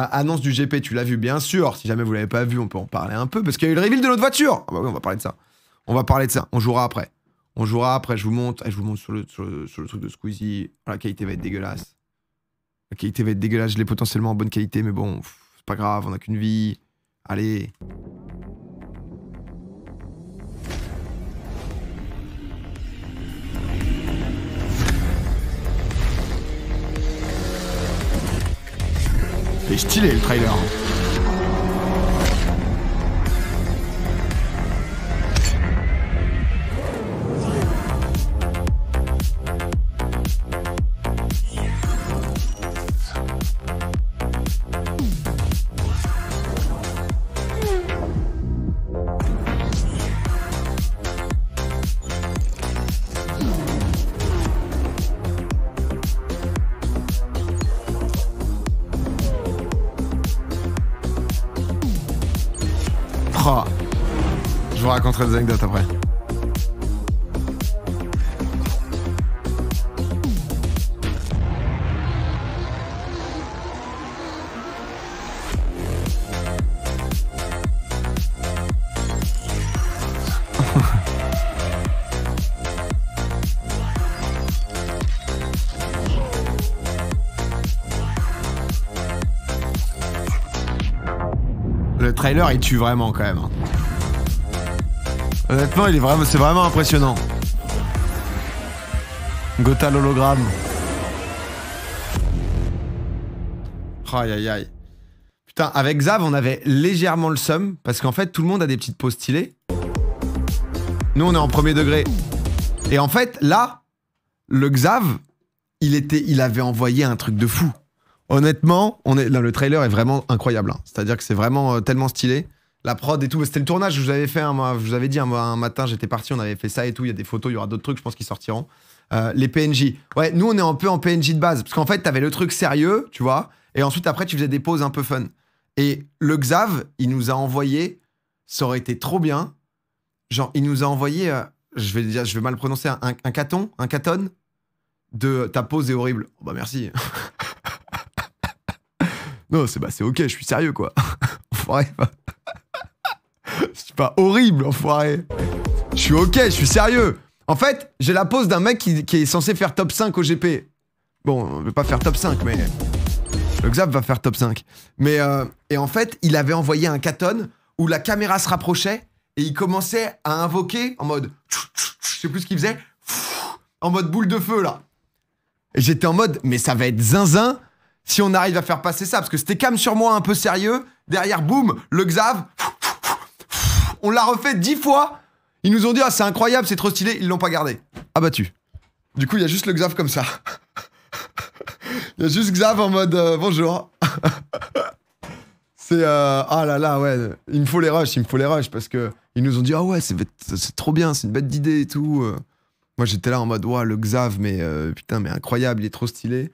Annonce du GP, tu l'as vu, bien sûr. Si jamais vous l'avez pas vu, on peut en parler un peu. Parce qu'il y a eu le reveal de notre voiture. Ah bah oui, on va parler de ça. On va parler de ça. On jouera après. On jouera après. Je vous montre sur le truc de Squeezie. La qualité va être dégueulasse. La qualité va être dégueulasse. Je l'ai potentiellement en bonne qualité, mais bon, c'est pas grave. On n'a qu'une vie. Allez. Il est stylé le trailer. Oh. Je vous raconterai des anecdotes après. Le trailer il tue vraiment quand même. Honnêtement c'est vraiment impressionnant. Gotha l'hologramme. Aïe aïe aïe. Putain, avec Xav on avait légèrement le seum parce qu'en fait tout le monde a des petites poses stylées. Nous on est en premier degré. Et en fait là, le Xav, il avait envoyé un truc de fou. Honnêtement, là, le trailer est vraiment incroyable. Hein. C'est-à-dire que c'est vraiment tellement stylé. La prod et tout, c'était le tournage que je vous avais fait. Hein, moi, je vous avais dit un matin, j'étais parti, on avait fait ça et tout. Il y a des photos, il y aura d'autres trucs, je pense, qui sortiront. Les PNJ. Ouais, nous, on est un peu en PNJ de base. Parce qu'en fait, t'avais le truc sérieux, tu vois. Et ensuite, après, tu faisais des pauses un peu fun. Et le Xav, il nous a envoyé, ça aurait été trop bien. Genre, il nous a envoyé, je vais mal prononcer, un caton de ta pause est horrible. Oh, bah, merci. Non, c'est ok, je suis sérieux, quoi. Enfoiré. C'est pas horrible, enfoiré. Je suis ok, je suis sérieux. En fait, j'ai la pose d'un mec qui est censé faire top 5 au GP. Bon, on veut pas faire top 5, mais... Le Xav va faire top 5. Mais, et en fait, il avait envoyé un caton où la caméra se rapprochait et il commençait à invoquer en mode... Je sais plus ce qu'il faisait. En mode boule de feu, là. Et j'étais en mode, mais ça va être zinzin si on arrive à faire passer ça, parce que c'était cam sur moi un peu sérieux, derrière, boum, le Xav, on l'a refait 10 fois, ils nous ont dit, ah c'est incroyable, c'est trop stylé, ils l'ont pas gardé. Abattu. Du coup, il y a juste le Xav comme ça. Il y a juste Xav en mode, bonjour. C'est, ah là là, ouais, il me faut les rushs, parce que ils nous ont dit, ah ouais, c'est trop bien, c'est une bête d'idée et tout. Moi, j'étais là en mode, ouais, le Xav, mais putain, mais incroyable, il est trop stylé.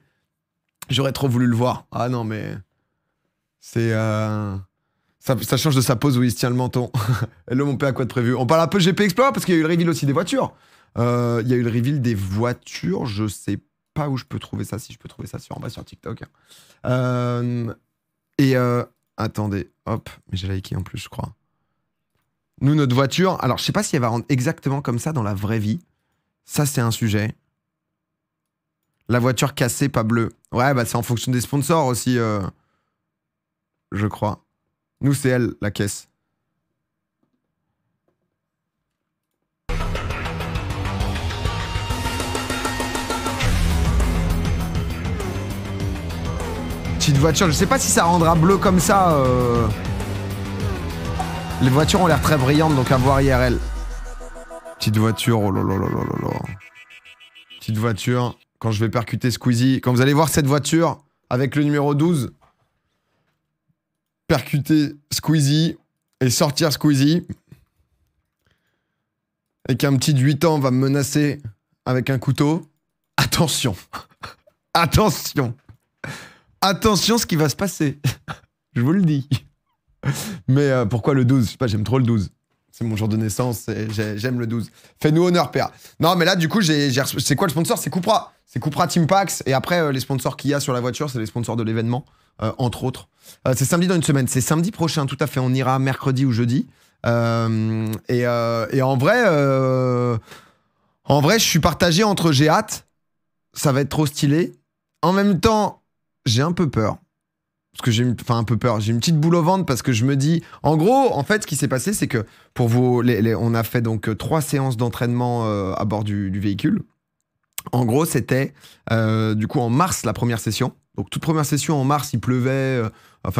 J'aurais trop voulu le voir. Ah non, mais... C'est... Ça change de sa pose où il se tient le menton. Hello, mon père, à quoi de prévu? On parle un peu GP Explorer parce qu'il y a eu le reveal aussi des voitures. Il y a eu le reveal des voitures. Je sais pas où je peux trouver ça. Si je peux trouver ça en bas sur TikTok. Attendez. Hop. Mais j'ai liké en plus, je crois. Nous, notre voiture... Alors, je sais pas si elle va rendre exactement comme ça dans la vraie vie. Ça, c'est un sujet. La voiture cassée, pas bleue. Ouais, bah c'est en fonction des sponsors aussi, je crois. Nous, c'est elle, la caisse. Petite voiture, je sais pas si ça rendra bleu comme ça. Les voitures ont l'air très brillantes, donc à voir IRL. Petite voiture, oh là là là là là. Petite voiture... Quand je vais percuter Squeezie, quand vous allez voir cette voiture avec le numéro 12, percuter Squeezie et sortir Squeezie, et qu'un petit de 8 ans va me menacer avec un couteau, attention, attention, attention ce qui va se passer, je vous le dis. Mais pourquoi le 12? Je sais pas, j'aime trop le 12. C'est mon jour de naissance, j'aime le 12. Fais-nous honneur, PA. Non, mais là, du coup, c'est quoi le sponsor? C'est Cupra. C'est Cupra Team Pax. Et après, les sponsors qu'il y a sur la voiture, c'est les sponsors de l'événement. entre autres. C'est samedi dans une semaine. C'est samedi prochain, tout à fait. On ira mercredi ou jeudi. Et en vrai, je suis partagé entre j'ai hâte, ça va être trop stylé. En même temps, j'ai un peu peur. Parce que j'ai une petite boule au ventre parce que je me dis... En gros, en fait, ce qui s'est passé, c'est que pour vous, on a fait donc 3 séances d'entraînement à bord du véhicule. En gros, c'était du coup en mars la première session. Donc toute première session en mars, il pleuvait.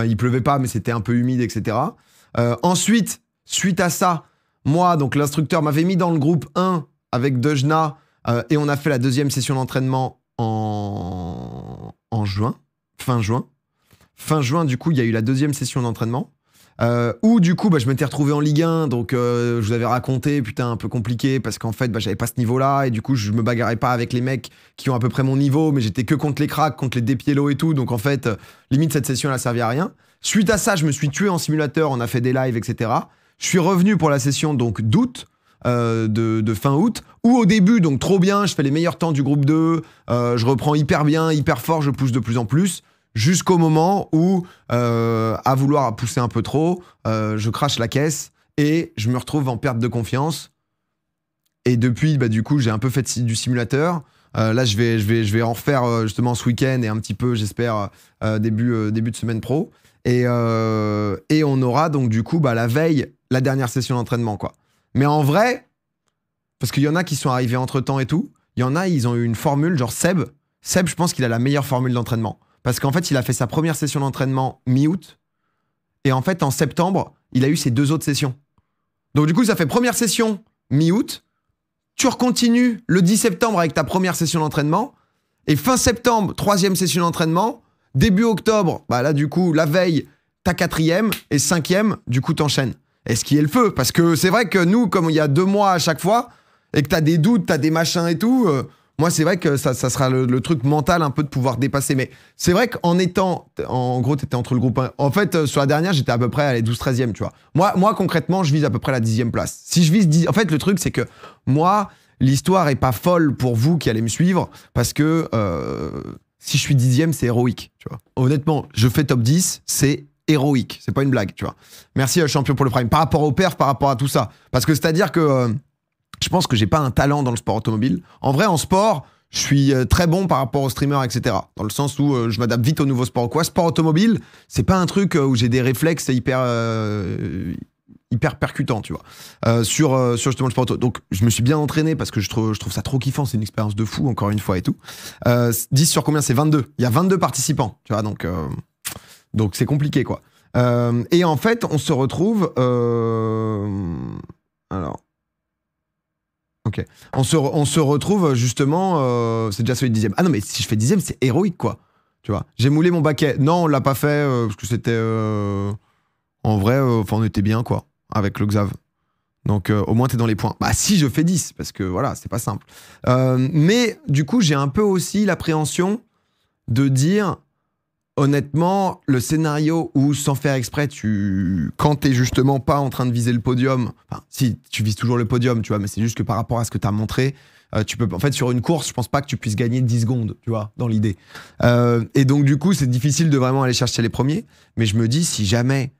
Il pleuvait pas, mais c'était un peu humide, etc. Ensuite, suite à ça, moi, donc l'instructeur m'avait mis dans le groupe 1 avec Dejna et on a fait la deuxième session d'entraînement en juin, fin juin. Fin juin, du coup, il y a eu la deuxième session d'entraînement. Où du coup, je m'étais retrouvé en Ligue 1, donc je vous avais raconté, putain, un peu compliqué, parce qu'en fait, j'avais pas ce niveau-là, et du coup, je me bagarrais pas avec les mecs qui ont à peu près mon niveau, mais j'étais que contre les cracks, contre les dépielos et tout, donc en fait, limite, cette session, elle a servi à rien. Suite à ça, je me suis tué en simulateur, on a fait des lives, etc. Je suis revenu pour la session donc d'août, de fin août, où au début, donc trop bien, je fais les meilleurs temps du groupe 2, je reprends hyper bien, hyper fort, je pousse de plus en plus, jusqu'au moment où, à vouloir pousser un peu trop, je crache la caisse et je me retrouve en perte de confiance. Et depuis, du coup, j'ai un peu fait du simulateur. Là, je vais en refaire justement ce week-end et un petit peu, j'espère, début de semaine pro. Et on aura donc du coup, la veille, la dernière session d'entraînement, quoi. Mais en vrai, parce qu'il y en a qui sont arrivés entre-temps et tout, il y en a, ils ont eu une formule, genre Seb, je pense qu'il a la meilleure formule d'entraînement. Parce qu'en fait, il a fait sa première session d'entraînement mi-août. Et en fait, en septembre, il a eu ses 2 autres sessions. Donc du coup, ça fait première session mi-août. Tu recontinues le 10 septembre avec ta première session d'entraînement. Et fin septembre, 3e session d'entraînement. Début octobre, là du coup, la veille, ta 4e. Et 5e, du coup, t'enchaînes. Et ce qui est le feu. Parce que c'est vrai que nous, comme il y a 2 mois à chaque fois, et que t'as des doutes, t'as des machins et tout... moi, c'est vrai que ça sera le truc mental un peu de pouvoir dépasser. Mais c'est vrai qu'en étant... En gros, t'étais entre le groupe 1. En fait, sur la dernière, j'étais à peu près à la 12-13e, tu vois. Moi, concrètement, je vise à peu près la 10e place. Si je vise 10... En fait, le truc, c'est que moi, l'histoire est pas folle pour vous qui allez me suivre. Parce que si je suis 10e, c'est héroïque, tu vois. Honnêtement, je fais top 10, c'est héroïque. C'est pas une blague, tu vois. Merci, champion pour le prime. Par rapport au perf, par rapport à tout ça. Parce que c'est-à-dire que... je pense que j'ai pas un talent dans le sport automobile. En vrai, en sport, je suis très bon par rapport aux streamers, etc. Dans le sens où je m'adapte vite au nouveau sport. Quoi, sport automobile, c'est pas un truc où j'ai des réflexes hyper percutants, tu vois. Sur justement le sport auto. Donc, je me suis bien entraîné parce que je trouve ça trop kiffant. C'est une expérience de fou, encore une fois, et tout. 10 sur combien? C'est 22. Il y a 22 participants, tu vois. Donc c'est compliqué, quoi. Et en fait, on se retrouve... Alors... Ok. On se retrouve justement... c'est déjà celui de 10e. Ah non, mais si je fais 10e, c'est héroïque, quoi. Tu vois. J'ai moulé mon baquet. Non, on l'a pas fait parce que c'était... en vrai, on était bien, quoi, avec le Xav. Donc, au moins, t'es dans les points. Si je fais 10, parce que, voilà, c'est pas simple. Mais, du coup, j'ai un peu aussi l'appréhension de dire... Honnêtement, le scénario où, sans faire exprès, quand t'es justement pas en train de viser le podium, enfin, si, tu vises toujours le podium, tu vois, mais c'est juste que par rapport à ce que t'as montré, tu peux, en fait, sur une course, je pense pas que tu puisses gagner 10 secondes, tu vois, dans l'idée. Et donc, du coup, c'est difficile de vraiment aller chercher les premiers, mais je me dis, si jamais,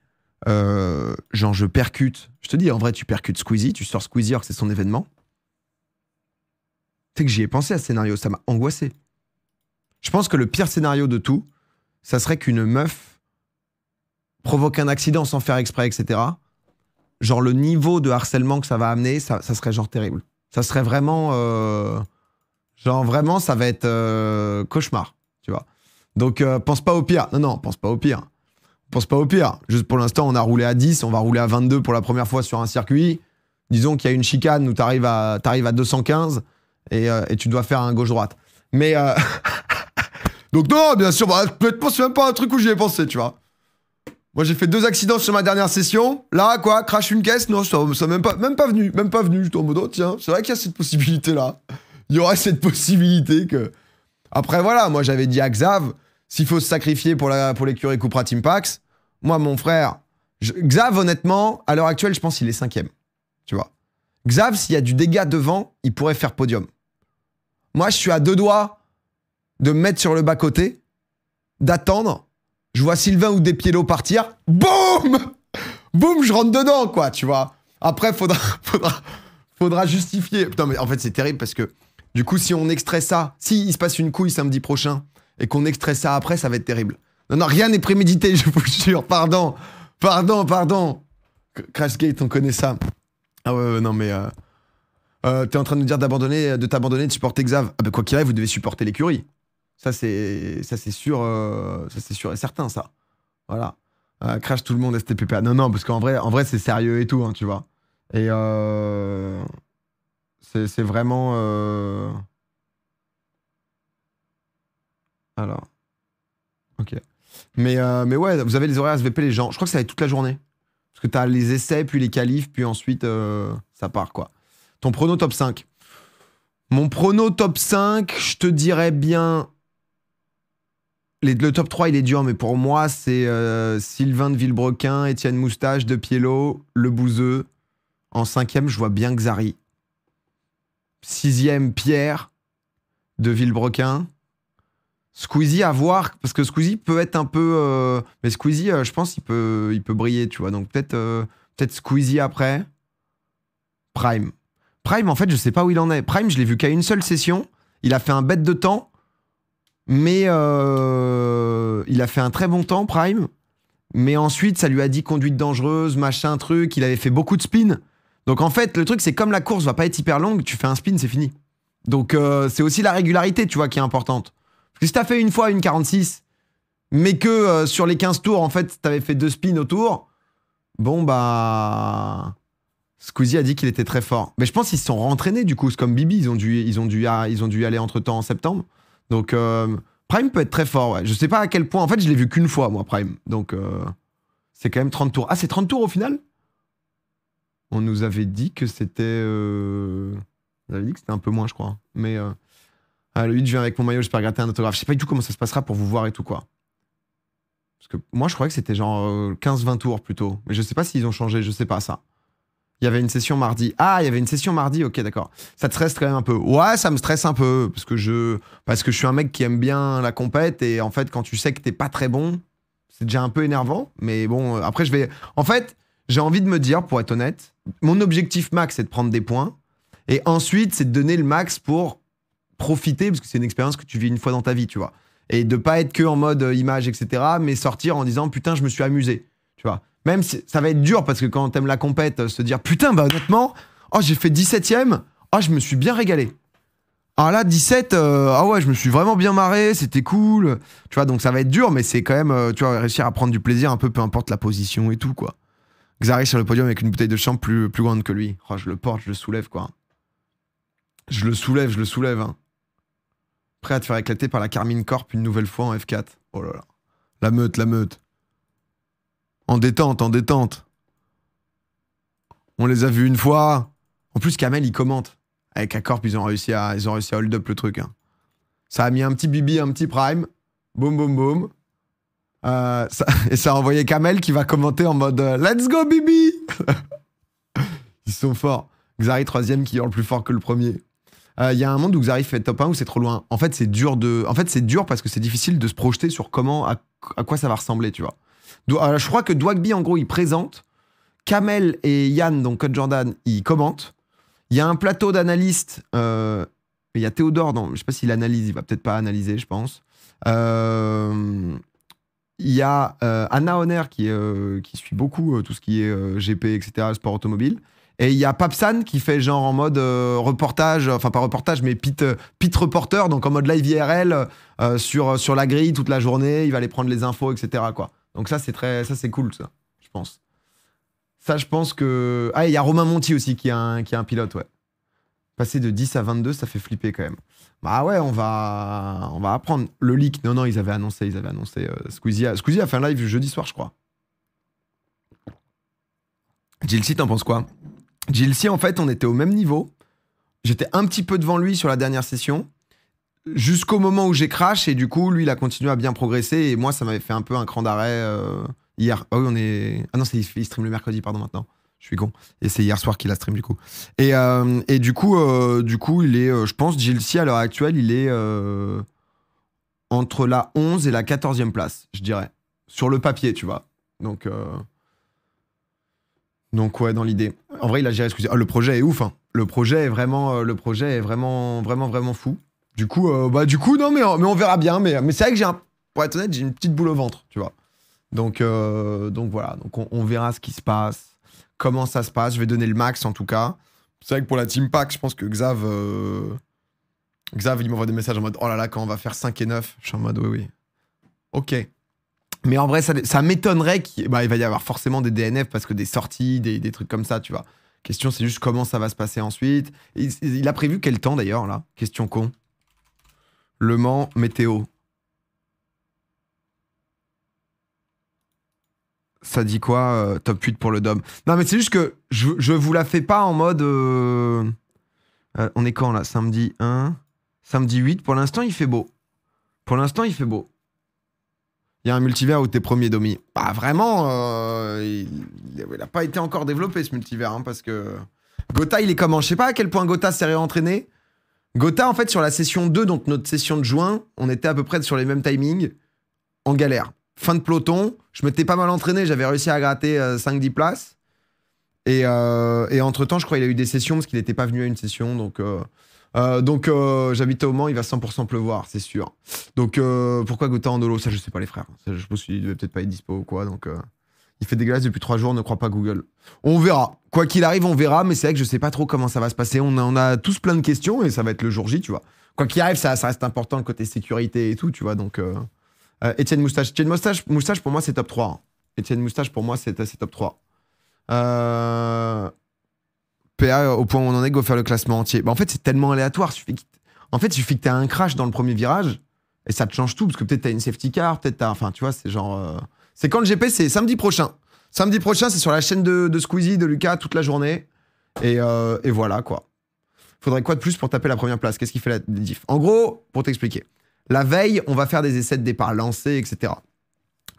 je percute, je te dis, en vrai, tu percutes Squeezie, tu sors Squeezie alors que c'est son événement. Tu sais que j'y ai pensé à ce scénario, ça m'a angoissé. Je pense que le pire scénario de tout, ça serait qu'une meuf provoque un accident sans faire exprès, etc. Genre, le niveau de harcèlement que ça va amener, ça serait genre terrible. Ça serait vraiment... vraiment, ça va être cauchemar, tu vois. Donc, pense pas au pire. Non, pense pas au pire. Pense pas au pire. Juste pour l'instant, on a roulé à 10, on va rouler à 22 pour la première fois sur un circuit. Disons qu'il y a une chicane où t'arrives à 215 et tu dois faire un gauche-droite. Mais... Donc non, bien sûr, honnêtement, c'est même pas un truc où j'y ai pensé, tu vois. Moi, j'ai fait 2 accidents sur ma dernière session. Là, quoi, crash une caisse? Non, ça même pas venu. Même pas venu. J'étais en mode, oh, tiens, c'est vrai qu'il y a cette possibilité-là. Il y aurait cette possibilité que... Après, voilà, moi, j'avais dit à Xav, s'il faut se sacrifier pour l'écurie Cupra Team Pax, moi, mon frère... Xav, honnêtement, à l'heure actuelle, je pense qu'il est 5e. Tu vois. Xav, s'il y a du dégât devant, il pourrait faire podium. Moi, je suis à 2 doigts de me mettre sur le bas-côté, d'attendre, je vois Sylvain ou Despiello partir, boum, boum, je rentre dedans, quoi, tu vois. Après, faudra justifier. Putain, mais en fait, c'est terrible parce que du coup, si on extrait ça, si il se passe une couille samedi prochain et qu'on extrait ça après, ça va être terrible. Non, non, rien n'est prémédité, je vous jure. Pardon. Crashgate, on connaît ça. Ah ouais, non, mais... t'es en train de nous dire de t'abandonner, de supporter Xav. Ah bah quoi qu'il arrive, vous devez supporter l'écurie. Ça, c'est sûr, ça, c'est sûr et certain, ça. Voilà. Crash tout le monde, STPPA. Non, non, parce qu'en vrai, c'est sérieux et tout, hein, tu vois. Et c'est vraiment... Alors... Ok. Mais ouais, vous avez les horaires SVP, les gens. Je crois que ça va être toute la journée. Parce que t'as les essais, puis les qualifs, puis ensuite, ça part, quoi. Ton prono top 5. Mon prono top 5, je te dirais bien... Le top 3, il est dur, mais pour moi, c'est Sylvain de Villebrequin, Étienne Moustache, Despiello, Le Bouzeux. En 5e, je vois bien Xari. 6e, Pierre de Villebrequin. Squeezie à voir, parce que Squeezie peut être un peu... mais Squeezie, je pense, il peut briller, tu vois. Donc peut-être Squeezie après. Prime. Prime, en fait, je sais pas où il en est. Prime, je l'ai vu qu'à une seule session. Il a fait un bête de temps. Mais il a fait un très bon temps, Prime. Mais ensuite, ça lui a dit conduite dangereuse, machin, truc. Il avait fait beaucoup de spin. Donc en fait, le truc, c'est comme la course va pas être hyper longue, tu fais un spin, c'est fini. Donc c'est aussi la régularité, tu vois, qui est importante. Parce que si t'as fait une fois une 46, mais que sur les 15 tours, en fait, t'avais fait 2 spins autour, bon bah... Squeezie a dit qu'il était très fort. Mais je pense qu'ils se sont rentraînés, du coup. C'est comme Bibi, ils ont dû y aller entre-temps en septembre. Donc, Prime peut être très fort, ouais. Je sais pas à quel point. En fait, je l'ai vu qu'une fois, moi, Prime. Donc, c'est quand même 30 tours. Ah, c'est 30 tours au final? On nous avait dit que c'était... On avait dit que c'était un peu moins, je crois. Mais... le 8, je viens avec mon maillot, j'espère gratter un autographe. Je sais pas du tout comment ça se passera pour vous voir et tout, quoi. Parce que moi, je croyais que c'était genre 15-20 tours, plutôt. Mais je sais pas s'ils ont changé, je sais pas, ça. Il y avait une session mardi. Ah, il y avait une session mardi, ok, d'accord. Ça te stresse quand même un peu. Ouais, ça me stresse un peu, parce que je suis un mec qui aime bien la compète, et en fait, quand tu sais que t'es pas très bon, c'est déjà un peu énervant, mais bon, après, je vais... En fait, j'ai envie de me dire, pour être honnête, mon objectif max, c'est de prendre des points, et ensuite, c'est de donner le max pour profiter, parce que c'est une expérience que tu vis une fois dans ta vie, tu vois. Et de pas être que en mode image, etc., mais sortir en disant, putain, je me suis amusé, tu vois. Même si ça va être dur parce que quand t'aimes la compète, se dire putain, bah honnêtement, oh j'ai fait 17ème, oh je me suis bien régalé. Ah là, 17, ah ouais, je me suis vraiment bien marré, c'était cool. Tu vois, donc ça va être dur, mais c'est quand même, tu vois, réussir à prendre du plaisir un peu, peu importe la position et tout, quoi. Xari sur le podium avec une bouteille de champ plus grande que lui. Oh, je le porte, je le soulève, quoi. Je le soulève, hein. Prêt à te faire éclater par la Carmine Corp une nouvelle fois en F4. Oh là là. La meute. En détente. On les a vus une fois. En plus, Kamel, il commente. Avec la Corp, ils ont réussi à hold up le truc. Hein. Ça a mis un petit Bibi, un petit Prime. Boum. Et ça a envoyé Kamel qui va commenter en mode Let's go, Bibi. Ils sont forts. Xari, 3ème, qui hurle plus fort que le premier. Il y a un monde où Xari fait top 1 où c'est trop loin. En fait, c'est dur parce que c'est difficile de se projeter sur à quoi ça va ressembler, tu vois. Je crois que Dwagby, en gros, il présente. Kamel et Yann, donc Code Jordan, ils commentent. Il y a un plateau d'analystes. Il y a Théodore, non, je sais pas s'il analyse, il va peut-être pas analyser, je pense. Il y a Anna Honner qui suit beaucoup tout ce qui est GP, etc., sport automobile. Et il y a Papsan qui fait genre en mode reportage, enfin pas reportage, mais pit reporter, donc en mode live IRL sur la grille toute la journée. Il va aller prendre les infos, etc., quoi. Donc ça, c'est cool, ça, je pense. Ça, je pense que... Ah, il y a Romain Monti aussi qui est un pilote, ouais. Passer de 10 à 22, ça fait flipper quand même. Bah ouais, on va apprendre. Le leak, non, ils avaient annoncé Squeezie a fait un live jeudi soir, je crois. Jilcy, t'en penses quoi? Jilcy, en fait, on était au même niveau. J'étais un petit peu devant lui sur la dernière session. Jusqu'au moment où j'ai crash, et du coup, lui, il a continué à bien progresser, et moi, ça m'avait fait un peu un cran d'arrêt hier. Ah oui, on est... Ah non, il stream le mercredi, pardon, maintenant. Je suis con. Et c'est hier soir qu'il a stream, du coup. Et du coup, il est... je pense, Jilcy, à l'heure actuelle, il est entre la 11 et la 14e place, je dirais. sur le papier, tu vois. Donc ouais, dans l'idée. En vrai, il a géré ce coup-ci. Le projet est ouf, hein. Le projet est vraiment, vraiment fou. Du coup, non, mais on verra bien. Mais c'est vrai que pour être honnête, j'ai une petite boule au ventre, tu vois. Donc voilà. Donc on verra ce qui se passe, comment ça se passe. Je vais donner le max en tout cas. C'est vrai que pour la Team Pack, je pense que Xav, il m'envoie des messages en mode oh là là, quand on va faire 5 et 9. Je suis en mode oui. Ok. Mais en vrai, ça m'étonnerait qu'il va y avoir forcément des DNF parce que des sorties, des trucs comme ça, tu vois. Question, c'est juste comment ça va se passer ensuite. Il a prévu quel temps d'ailleurs, là? Question con. Le Mans, météo. Ça dit quoi, top 8 pour le Dom? Non, mais c'est juste que je vous la fais pas en mode... on est quand, là? Samedi 1, samedi 8. Pour l'instant, il fait beau. Pour l'instant, il fait beau. Il y a un multivers où t'es premier, Domi. Bah, vraiment, il a pas été encore développé, ce multivers, hein, parce que... Gotha, il est comment? Je sais pas à quel point Gotha s'est réentraîné. Gotha, en fait, sur la session 2, donc notre session de juin, on était à peu près sur les mêmes timings, en galère. Fin de peloton, je m'étais pas mal entraîné, j'avais réussi à gratter 5-10 places. Et entre-temps, je crois qu'il a eu des sessions, parce qu'il n'était pas venu à une session, donc j'habite au Mans, il va 100% pleuvoir, c'est sûr. Donc pourquoi Gotha en holo? Ça, je sais pas les frères. Ça, je pense qu'il devait peut-être pas être dispo ou quoi, donc... Il fait dégueulasse depuis 3 jours, ne crois pas Google. On verra. Quoi qu'il arrive, on verra, mais c'est vrai que je sais pas trop comment ça va se passer. On a tous plein de questions et ça va être le jour J, tu vois. Quoi qu'il arrive, ça reste important, le côté sécurité et tout, tu vois. Donc, Étienne Moustache. Étienne Moustache, pour moi, c'est top 3. Hein. Étienne Moustache, pour moi, c'est top 3. PA, au point où on en est, go faire le classement entier. Bah, en fait, c'est tellement aléatoire. Il suffit que tu aies un crash dans le premier virage et ça te change tout, parce que peut-être tu as une safety car, peut-être enfin, tu vois, c'est genre... C'est quand le GP, c'est samedi prochain. Samedi prochain, c'est sur la chaîne de Squeezie, de Lucas, toute la journée. Et voilà, quoi. Faudrait quoi de plus pour taper la première place? Qu'est-ce qui fait la diff? En gros, pour t'expliquer. La veille, on va faire des essais de départ lancés, etc.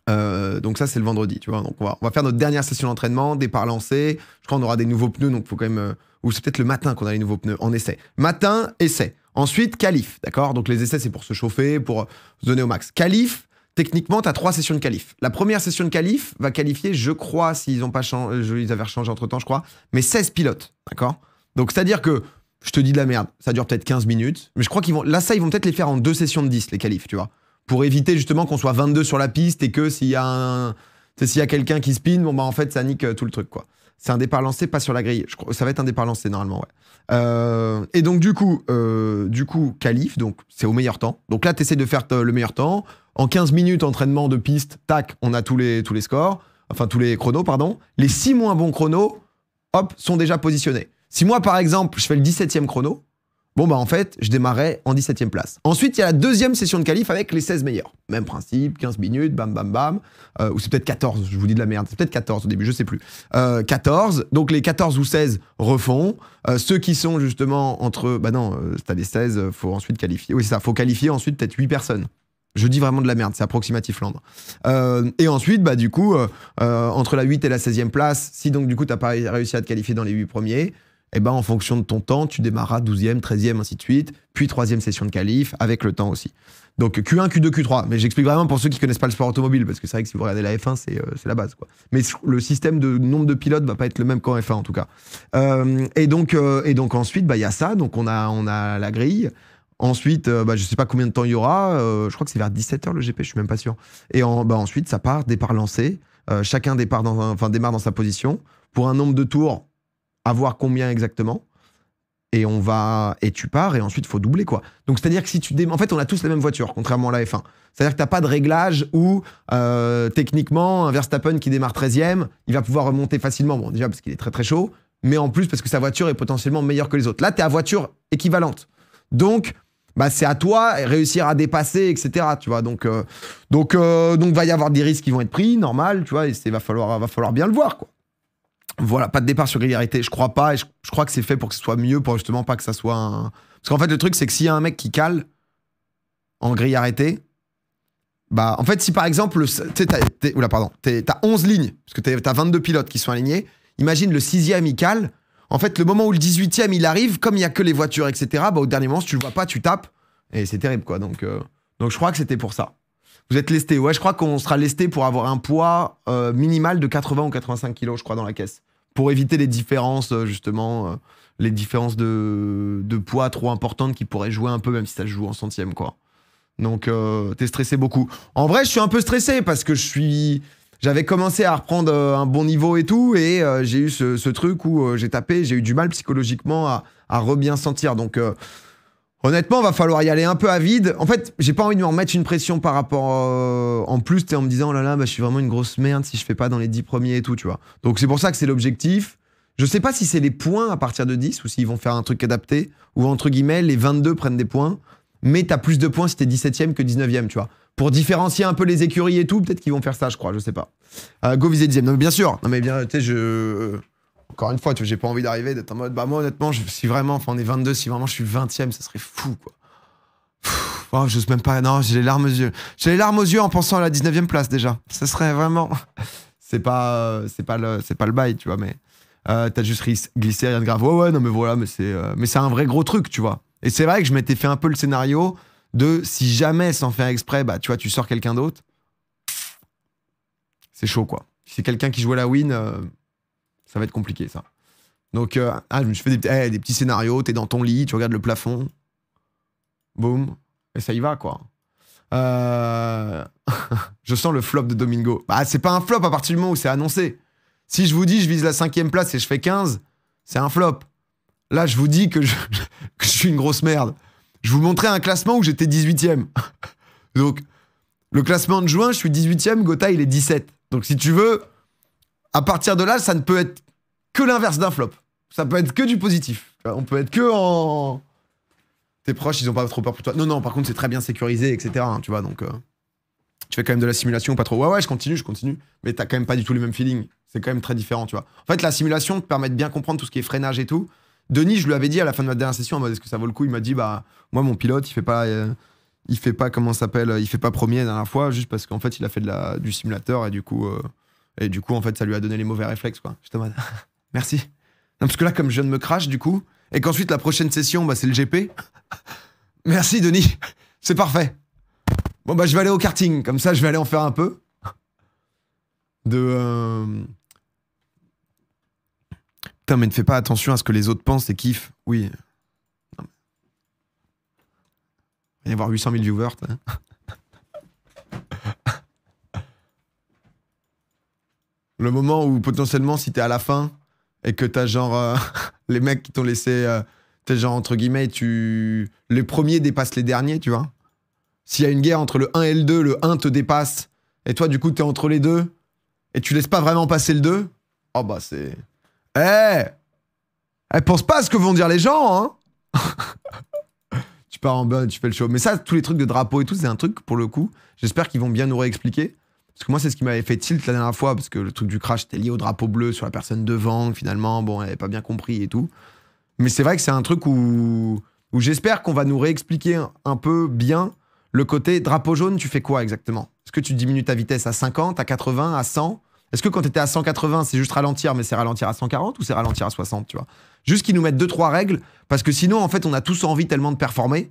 Donc ça, c'est le vendredi, tu vois. Donc on va faire notre dernière session d'entraînement, départ lancé. Je crois qu'on aura des nouveaux pneus, donc il faut quand même... ou c'est peut-être le matin qu'on a les nouveaux pneus en essai. Matin, essai. Ensuite, qualif, d'accord? Donc les essais, c'est pour se chauffer, pour se donner au max. Qualif, techniquement, tu as 3 sessions de qualif. La première session de qualif va qualifier, je crois, s'ils ont pas changé, ils avaient changé entre-temps, je crois, mais 16 pilotes, d'accord? Donc, c'est-à-dire que, je te dis de la merde, ça dure peut-être 15 minutes, mais je crois qu'ils vont... Là, ça, ils vont peut-être les faire en 2 sessions de 10, les qualifs, tu vois, pour éviter justement qu'on soit 22 sur la piste et que s'il y a quelqu'un qui spin, bon, bah, en fait, ça nique tout le truc, quoi. C'est un départ lancé, pas sur la grille. Ça va être un départ lancé, normalement, ouais. Et donc, du coup, qualif, donc c'est au meilleur temps. Donc là, tu essaies de faire le meilleur temps. En 15 minutes, entraînement de piste, tac, on a tous les scores. Enfin, tous les chronos, pardon. Les 6 moins bons chronos, hop, sont déjà positionnés. Si moi, par exemple, je fais le 17e chrono, bon, bah, en fait, je démarrais en 17e place. Ensuite, il y a la deuxième session de qualif avec les 16 meilleurs. Même principe, 15 minutes, bam, bam, bam. Ou c'est peut-être 14, je vous dis de la merde. C'est peut-être 14 au début, je sais plus. 14, donc les 14 ou 16 refont. Ceux qui sont justement entre... Bah non, si t'as les 16, faut ensuite qualifier. Oui, c'est ça, faut qualifier ensuite peut-être 8 personnes. Je dis vraiment de la merde, c'est approximatif Landre. Et ensuite, bah du coup, entre la 8 et la 16e place, si donc du coup t'as pas réussi à te qualifier dans les 8 premiers, et ben en fonction de ton temps, tu démarras 12e, 13e, ainsi de suite, puis 3e session de qualif, avec le temps aussi. Donc Q1, Q2, Q3. Mais j'explique vraiment pour ceux qui connaissent pas le sport automobile, parce que c'est vrai que si vous regardez la F1, c'est la base, quoi. Mais le système de nombre de pilotes va pas être le même qu'en F1, en tout cas. Et donc ensuite, bah il y a ça, donc on a la grille. Ensuite, je sais pas combien de temps il y aura. Je crois que c'est vers 17h le GP, je suis même pas sûr. Et ensuite, ça part, départ lancé. Chacun démarre dans sa position. Pour un nombre de tours, à voir combien exactement. Et tu pars, et ensuite, il faut doubler, quoi. Donc, c'est-à-dire que si tu en fait, on a tous la même voiture, contrairement à la F1. C'est-à-dire que t'as pas de réglage où, techniquement, un Verstappen qui démarre 13e, il va pouvoir remonter facilement. Bon, déjà, parce qu'il est très très chaud, mais en plus, parce que sa voiture est potentiellement meilleure que les autres. Là, t'es à voiture équivalente. Donc, bah, c'est à toi réussir à dépasser, etc. Tu vois, donc va y avoir des risques qui vont être pris, normal, tu vois, et va falloir bien le voir, quoi. Voilà, pas de départ sur grille arrêtée, je crois pas, et je crois que c'est fait pour que ce soit mieux, pour justement pas que ça soit un... Parce qu'en fait, le truc, c'est que s'il y a un mec qui cale en grille arrêtée, bah, en fait, si par exemple, t'as 11 lignes, parce que t'as 22 pilotes qui sont alignés, imagine le 6e, il cale. En fait, le moment où le 18e, il arrive, comme il n'y a que les voitures, etc., bah, au dernier moment, si tu le vois pas, tu tapes, et c'est terrible, quoi. Donc je crois que c'était pour ça. Vous êtes lesté. Ouais, je crois qu'on sera lesté pour avoir un poids minimal de 80 ou 85 kilos, je crois, dans la caisse. Pour éviter les différences, justement, les différences de poids trop importantes qui pourraient jouer un peu, même si ça se joue en centième, quoi. Donc, t'es stressé beaucoup. En vrai, je suis un peu stressé parce que j'avais commencé à reprendre un bon niveau et tout, et j'ai eu ce truc où j'ai tapé, j'ai eu du mal psychologiquement à re-bien sentir. Donc, honnêtement, va falloir y aller un peu à vide. En fait, j'ai pas envie de me remettre une pression par rapport... en plus, t'es en me disant, oh là là, bah, je suis vraiment une grosse merde si je fais pas dans les 10 premiers et tout, tu vois. Donc, c'est pour ça que c'est l'objectif. Je sais pas si c'est les points à partir de 10 ou s'ils vont faire un truc adapté, ou entre guillemets, les 22 prennent des points, mais t'as plus de points si t'es 17ème que 19ème, tu vois. Pour différencier un peu les écuries et tout, peut-être qu'ils vont faire ça, je crois, je sais pas. Go viser 10ème. Non, mais bien sûr. Non, mais bien, tu sais, encore une fois, tu vois, j'ai pas envie d'arriver, d'être en mode, bah moi, honnêtement, si vraiment, enfin, on est 22, si vraiment je suis 20ème, ça serait fou, quoi. Oh, j'ose même pas, non, j'ai les larmes aux yeux. J'ai les larmes aux yeux en pensant à la 19ème place, déjà. Ça serait vraiment... c'est pas le bail, tu vois, mais... t'as juste glissé, rien de grave. Ouais, non, mais voilà, mais c'est un vrai gros truc, tu vois. Et c'est vrai que je m'étais fait un peu le scénario de si jamais, sans faire exprès, bah, tu vois, tu sors quelqu'un d'autre, c'est chaud, quoi. Si c'est quelqu'un qui joue à la win, ça va être compliqué, ça. Donc, je me suis fait des petits scénarios, t'es dans ton lit, tu regardes le plafond, boum, et ça y va, quoi. Je sens le flop de Domingo. Bah, c'est pas un flop à partir du moment où c'est annoncé. Si je vous dis je vise la 5ème place et je fais 15, c'est un flop. Là, je vous dis que je suis une grosse merde. Je vous montrais un classement où j'étais 18ème. Donc, le classement de juin, je suis 18ème, Gotha, il est 17. Donc, si tu veux, à partir de là, ça ne peut être que l'inverse d'un flop. Ça peut être que du positif. On peut être que en... Tes proches, ils ont pas trop peur pour toi. Non, par contre, c'est très bien sécurisé, etc. Hein, tu vois, donc... tu fais quand même de la simulation, pas trop. Ouais, je continue. Mais t'as quand même pas du tout les mêmes feelings. C'est quand même très différent, tu vois. En fait, la simulation te permet de bien comprendre tout ce qui est freinage et tout. Denis, je lui avais dit à la fin de ma dernière session, en mode est-ce que ça vaut le coup? Il m'a dit, bah, moi, mon pilote, il fait pas, comment ça s'appelle, il fait pas premier la dernière fois, juste parce qu'en fait, il a fait du simulateur et du coup, en fait, ça lui a donné les mauvais réflexes, quoi. J'étais en mode, merci. Non, parce que là, comme je viens de me crash, du coup, et qu'ensuite, la prochaine session, bah, c'est le GP. Merci, Denis. C'est parfait. Bon, bah, je vais aller au karting. Comme ça, je vais aller en faire un peu. Putain, mais ne fais pas attention à ce que les autres pensent et kiffent. Oui. Non. Il va y avoir 800 000 viewers. Le moment où, potentiellement, si t'es à la fin et que t'as genre... les mecs qui t'ont laissé... t'es genre, entre guillemets, les premiers dépassent les derniers, tu vois. S'il y a une guerre entre le 1 et le 2, le 1 te dépasse, et toi, du coup, t'es entre les deux, et tu laisses pas vraiment passer le 2, oh bah c'est... pense pas à ce que vont dire les gens, hein. Tu pars en bas, tu fais le show. Mais ça, tous les trucs de drapeau et tout, c'est un truc, pour le coup, j'espère qu'ils vont bien nous réexpliquer. Parce que moi, c'est ce qui m'avait fait tilt la dernière fois, parce que le truc du crash était lié au drapeau bleu sur la personne devant, finalement, bon, elle avait pas bien compris et tout. Mais c'est vrai que c'est un truc où j'espère qu'on va nous réexpliquer un peu bien le côté drapeau jaune, tu fais quoi exactement? Est-ce que tu diminues ta vitesse à 50, à 80, à 100? Est-ce que quand tu étais à 180, c'est juste ralentir, mais c'est ralentir à 140 ou c'est ralentir à 60, tu vois? Juste qu'ils nous mettent 2-3 règles, parce que sinon, en fait, on a tous envie tellement de performer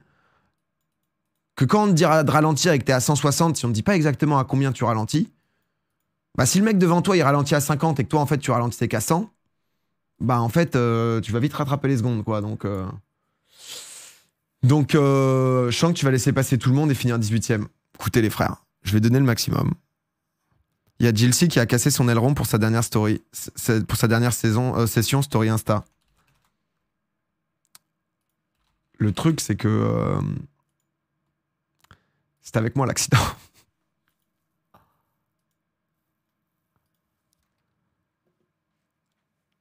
que quand on te dira de ralentir et que t'es à 160, si on ne dit pas exactement à combien tu ralentis, bah si le mec devant toi, il ralentit à 50 et que toi, en fait, tu ralentissais qu'à 100, bah en fait, tu vas vite rattraper les secondes, quoi. Donc, je sens que tu vas laisser passer tout le monde et finir 18ème. Écoutez les frères, je vais donner le maximum. Il y a Jilcy qui a cassé son aileron pour sa dernière story. Pour sa dernière session story Insta. Le truc, c'est que... c'est avec moi l'accident.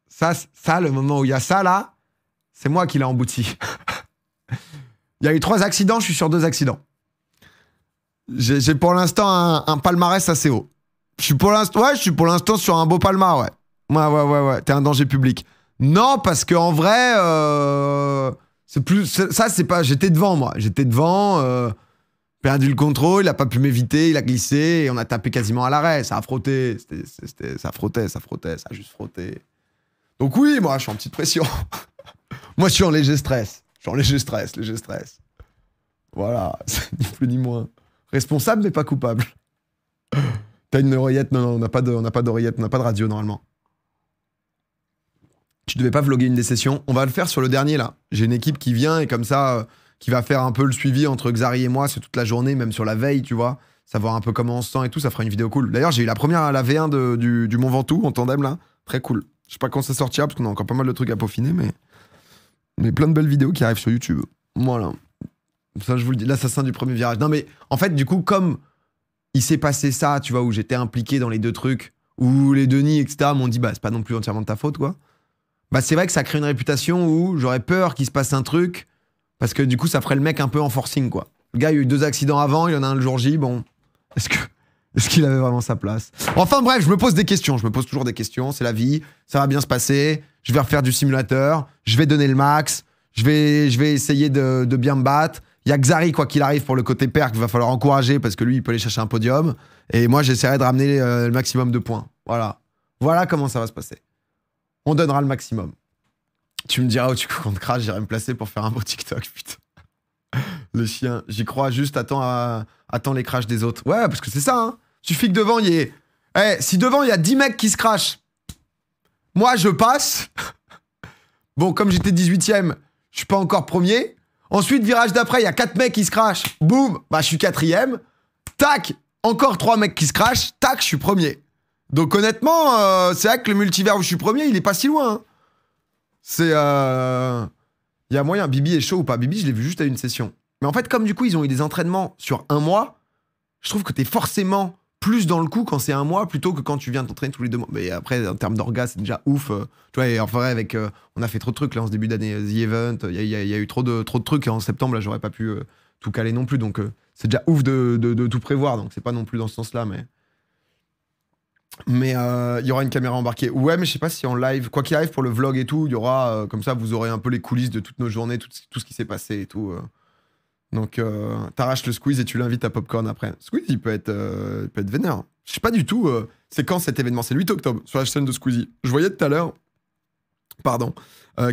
Ça, le moment où il y a ça, là, c'est moi qui l'ai embouti. Il y a eu 3 accidents, je suis sur 2 accidents. J'ai pour l'instant un palmarès assez haut. Je suis pour l'instant sur un beau palmarès, ouais. Ouais. T'es un danger public. Non, parce qu'en vrai, c'est plus... Ça, c'est pas... J'étais devant, moi. Perdu le contrôle, il a pas pu m'éviter, il a glissé, et on a tapé quasiment à l'arrêt. Ça a frotté. Ça frottait, ça a juste frotté. Donc oui, moi, je suis en petite pression. Moi, je suis en léger stress. Léger stress. Voilà, ni plus ni moins. Responsable, mais pas coupable. T'as une oreillette? Non, on n'a pas d'oreillette, on n'a pas de radio, normalement. Tu devais pas vlogger une des sessions. On va le faire sur le dernier, là. J'ai une équipe qui vient et comme ça, qui va faire un peu le suivi entre Xari et moi, c'est toute la journée, même sur la veille, tu vois. Savoir un peu comment on se sent et tout, ça fera une vidéo cool. D'ailleurs, j'ai eu la première à la V1 du Mont Ventoux, en tandem, là. Très cool. Je sais pas quand ça sortira, parce qu'on a encore pas mal de trucs à peaufiner, mais plein de belles vidéos qui arrivent sur YouTube. Voilà. Ça, je vous le dis. L'assassin du premier virage. Non, mais en fait, du coup, comme il s'est passé ça, tu vois, où j'étais impliqué dans les deux trucs, où les Denis, etc., m'ont dit, bah, c'est pas non plus entièrement de ta faute, quoi. Bah, c'est vrai que ça crée une réputation où j'aurais peur qu'il se passe un truc, parce que du coup, ça ferait le mec un peu en forcing, quoi. Le gars, il y a eu 2 accidents avant, il y en a un le jour J, bon. Est-ce qu'il avait vraiment sa place? Enfin bref, je me pose des questions. Je me pose toujours des questions. C'est la vie. Ça va bien se passer. Je vais refaire du simulateur. Je vais donner le max. Je vais essayer de bien me battre. Il y a Xari, quoi qu'il arrive, pour le côté perk, qu'il va falloir encourager parce que lui, il peut aller chercher un podium. Et moi, j'essaierai de ramener le maximum de points. Voilà. Voilà comment ça va se passer. On donnera le maximum. Tu me diras, oh, tu comptes crash, j'irai me placer pour faire un beau TikTok, putain. Le chien, j'y crois, juste attends les crashs des autres. Ouais, parce que c'est ça, hein. Suffit que devant, il y ait... Eh, si devant, il y a 10 mecs qui se crashent, moi, je passe. Bon, comme j'étais 18ème, je suis pas encore premier. Ensuite, virage d'après, il y a 4 mecs qui se crashent. Boum, bah, je suis 4ème. Tac, encore 3 mecs qui se crashent. Tac, je suis premier. Donc, honnêtement, c'est vrai que le multivers où je suis premier, il est pas si loin, hein. C'est... Il y a moyen. Bibi est chaud ou pas? Bibi, je l'ai vu juste à une session. Mais en fait, comme du coup, ils ont eu des entraînements sur 1 mois, je trouve que t'es forcément plus dans le coup quand c'est 1 mois plutôt que quand tu viens t'entraîner tous les 2 mois. Mais après, en termes d'orgas, c'est déjà ouf. Tu vois, et en vrai, avec, on a fait trop de trucs là en ce début d'année. The Event, il y a eu trop de trucs. Et en septembre, là, j'aurais pas pu tout caler non plus. Donc, c'est déjà ouf de tout prévoir. Donc, c'est pas non plus dans ce sens-là. Mais il y aura une caméra embarquée. Ouais, mais je sais pas si en live, quoi qu'il arrive pour le vlog et tout, il y aura, comme ça, vous aurez un peu les coulisses de toutes nos journées, tout ce qui s'est passé et tout. Donc, t'arraches le squeeze et tu l'invites à Popcorn après. Squeeze, il peut être vénère. Je sais pas du tout, c'est quand cet événement? C'est le 8 octobre, sur la chaîne de Squeezie. Je voyais tout à l'heure, pardon,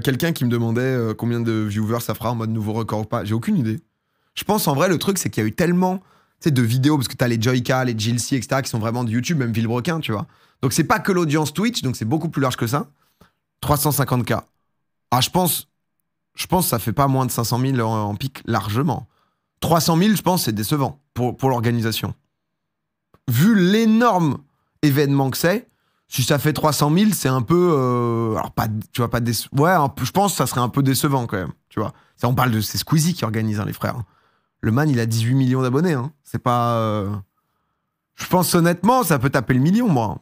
quelqu'un qui me demandait combien de viewers ça fera en mode nouveau record ou pas. J'ai aucune idée. Je pense, en vrai, le truc, c'est qu'il y a eu tellement... Tu sais, de vidéos, parce que t'as les Joyka, les Jilcy, etc., qui sont vraiment de YouTube, même Villebrequin, tu vois. Donc c'est pas que l'audience Twitch, donc c'est beaucoup plus large que ça. 350K. Ah, je pense que ça fait pas moins de 500 000 en pic, largement. 300 000, je pense, c'est décevant pour l'organisation. Vu l'énorme événement que c'est, si ça fait 300 000, c'est un peu... alors, pas, tu vois, pas ouais, je pense que ça serait un peu décevant, quand même, tu vois. Ça, on parle de... C'est Squeezie qui organise, hein, les frères. Le man, il a 18 millions d'abonnés. Hein. C'est pas... Je pense honnêtement, ça peut taper le million, moi.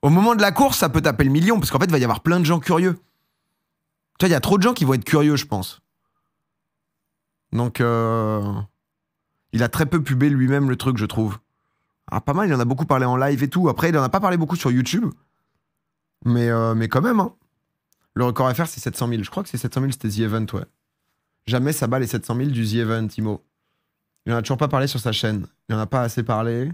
Au moment de la course, ça peut taper le million, parce qu'en fait, il va y avoir plein de gens curieux. Tu vois, il y a trop de gens qui vont être curieux, je pense. Donc, il a très peu pubé lui-même le truc, je trouve. Ah, pas mal, il en a beaucoup parlé en live et tout. Après, il en a pas parlé beaucoup sur YouTube. Mais quand même, hein. Le record à faire, c'est 700 000. Je crois que c'est 700 000, c'était The Event, ouais. Jamais ça bat les 700 000 du The Event, Timo. Il en a toujours pas parlé sur sa chaîne. Il en a pas assez parlé.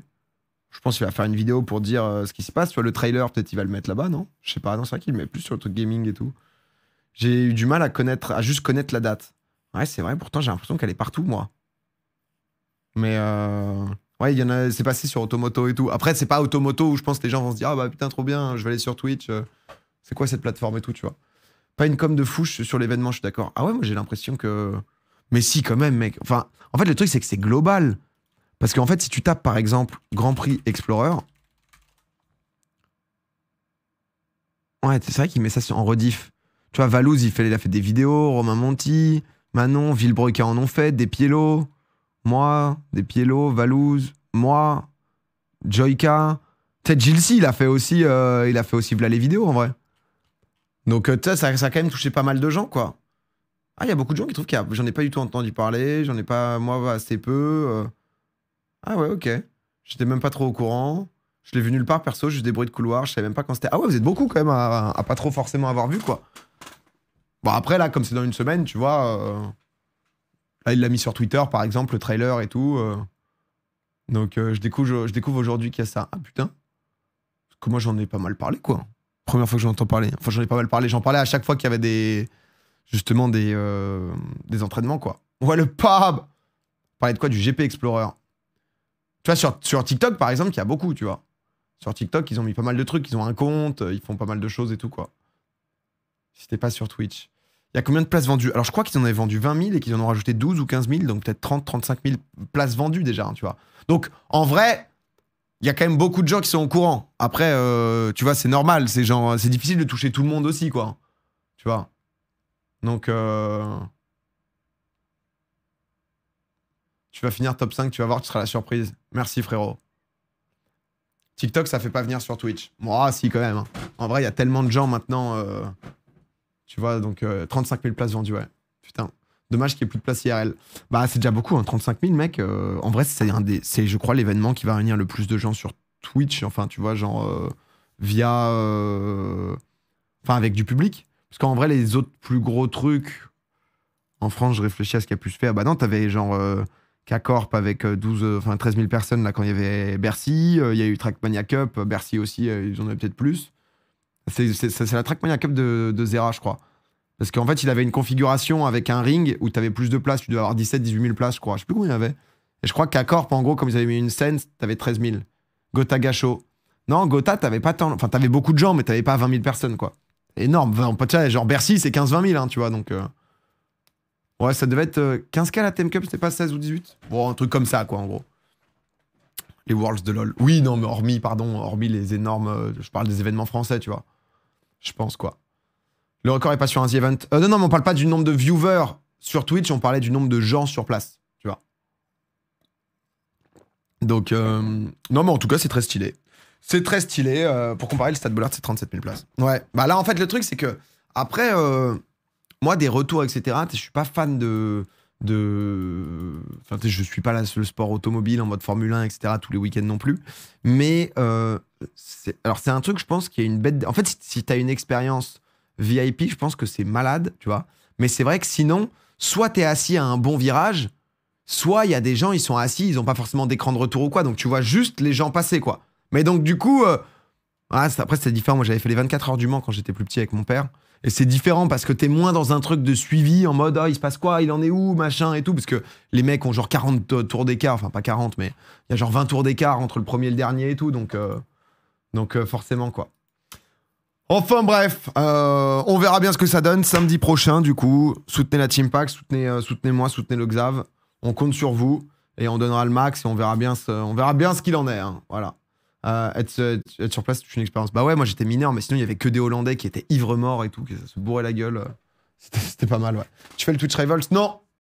Je pense qu'il va faire une vidéo pour dire ce qui se passe. Tu vois, le trailer, peut-être il va le mettre là-bas, non? Je sais pas. Non, c'est vrai qu'il le met plus sur le truc gaming et tout. J'ai eu du mal à juste connaître la date. Ouais, c'est vrai. Pourtant, j'ai l'impression qu'elle est partout, moi. Mais ouais, il y en a. C'est passé sur Automoto et tout. Après, c'est pas Automoto où je pense que les gens vont se dire ah bah putain, trop bien, je vais aller sur Twitch. C'est quoi cette plateforme et tout, tu vois? Pas une com de fouche sur l'événement, je suis d'accord. Ah ouais, moi j'ai l'impression que... Mais si, quand même, mec. Enfin, en fait, le truc, c'est que c'est global. Parce qu'en fait, si tu tapes, par exemple, Grand Prix Explorer... Ouais, c'est vrai qu'il met ça en rediff. Tu vois, Valouz, il a fait des vidéos, Romain Monti, Manon, Villebrequin en ont fait, des Pielo, moi, des Pielo, Valouz, moi, Joyka. Peut-être Gilcy, il a fait aussi v'là les vidéos, en vrai. Donc, tu sais, ça a quand même touché pas mal de gens, quoi. Ah, il y a beaucoup de gens qui trouvent que j'en ai pas du tout entendu parler, j'en ai pas, moi, assez peu. Ah ouais, ok. J'étais même pas trop au courant. Je l'ai vu nulle part, perso, juste des bruits de couloir, je savais même pas quand c'était. Ah ouais, vous êtes beaucoup, quand même, à pas trop forcément avoir vu, quoi. Bon, après, là, comme c'est dans une semaine, tu vois... Là, il l'a mis sur Twitter, par exemple, le trailer et tout. Donc, je découvre aujourd'hui qu'il y a ça. Ah, putain. Parce que moi, j'en ai pas mal parlé, quoi. Première fois que j'en entends parler. Enfin, j'en ai pas mal parlé. J'en parlais à chaque fois qu'il y avait justement des entraînements, quoi. Ouais, le pub! Parler de quoi? Du GP Explorer. Tu vois, sur TikTok, par exemple, il y a beaucoup, tu vois. Sur TikTok, ils ont mis pas mal de trucs. Ils ont un compte, ils font pas mal de choses et tout, quoi. Si t'es pas sur Twitch. Il y a combien de places vendues? Alors, je crois qu'ils en avaient vendu 20 000 et qu'ils en ont rajouté 12 ou 15 000, donc peut-être 30, 35 000 places vendues déjà, hein, tu vois. Donc, en vrai, il y a quand même beaucoup de gens qui sont au courant. Après, tu vois, c'est normal. C'est genre, c'est difficile de toucher tout le monde aussi, quoi. Tu vois. Donc, tu vas finir top 5, tu vas voir, tu seras la surprise. Merci, frérot. TikTok, ça fait pas venir sur Twitch. Moi, si, quand même. Hein. En vrai, il y a tellement de gens maintenant. Tu vois, donc 35 000 places vendues, ouais. Putain. Dommage qu'il n'y ait plus de place IRL. Bah, c'est déjà beaucoup, hein, 35 000, mec. En vrai, c'est, je crois, l'événement qui va réunir le plus de gens sur Twitch. Enfin, tu vois, genre, via... Enfin, avec du public. Parce qu'en vrai, les autres plus gros trucs... En France, je réfléchis à ce qui a pu se faire. Bah non, t'avais genre... K-Corp avec 13 000 personnes là quand il y avait Bercy. Il y a eu Trackmania Cup. Bercy aussi, ils en avaient peut-être plus. C'est la Trackmania Cup de Zera, je crois. Parce qu'en fait, il avait une configuration avec un ring où tu avais plus de places. Tu devais avoir 17-18 000 places, je crois. Je sais plus combien il y avait. Et je crois qu'à Corp, en gros, comme ils avaient mis une scène, tu avais 13 000. Gotha Gacho. Non, Gotha, t'avais pas tant. Enfin, t'avais beaucoup de gens, mais t'avais pas 20 000 personnes, quoi. Énorme. Enfin, genre Bercy, c'est 15-20 000, hein, tu vois. Donc. Ouais, ça devait être 15K la Theme Cup, c'était pas 16 ou 18? Bon, un truc comme ça, quoi, en gros. Les Worlds de LoL. Oui, non, mais hormis les énormes... je parle des événements français, tu vois. Je pense, quoi. Le record est pas sur un The Event. Non, mais on parle pas du nombre de viewers sur Twitch, on parlait du nombre de gens sur place, tu vois. Donc, non, mais en tout cas, c'est très stylé. C'est très stylé. Pour comparer, le Stade Bollard, c'est 37 000 places. Ouais, bah là, en fait, le truc, c'est que... Après... Moi, des retours, etc., je suis pas fan Enfin, je suis pas là sur le sport automobile en mode Formule 1, etc., tous les week-ends non plus. Mais c'est un truc, je pense, qui est une bête... En fait, si t'as une expérience VIP, je pense que c'est malade, tu vois. Mais c'est vrai que sinon, soit t'es assis à un bon virage, soit il y a des gens, ils sont assis, ils ont pas forcément d'écran de retour ou quoi, donc tu vois juste les gens passer, quoi. Mais donc, du coup... après, c'était différent. Moi, j'avais fait les 24 heures du Mans quand j'étais plus petit avec mon père. Et c'est différent parce que t'es moins dans un truc de suivi en mode il se passe quoi, il en est où, machin et tout. Parce que les mecs ont genre 40 tours d'écart. Enfin, pas 40, mais il y a genre 20 tours d'écart entre le premier et le dernier et tout. Donc forcément, quoi. Enfin, bref. On verra bien ce que ça donne samedi prochain, du coup. Soutenez la Team Pack, soutenez-moi, soutenez le Xav. On compte sur vous et on donnera le max et on verra bien ce qu'il en est. Hein. Voilà. Être sur place, c'est une expérience. Bah ouais, moi j'étais mineur, mais sinon il y avait que des Hollandais qui étaient ivres morts et tout, qui se bourraient la gueule. C'était pas mal, ouais. Tu fais le Twitch Rivals? Non!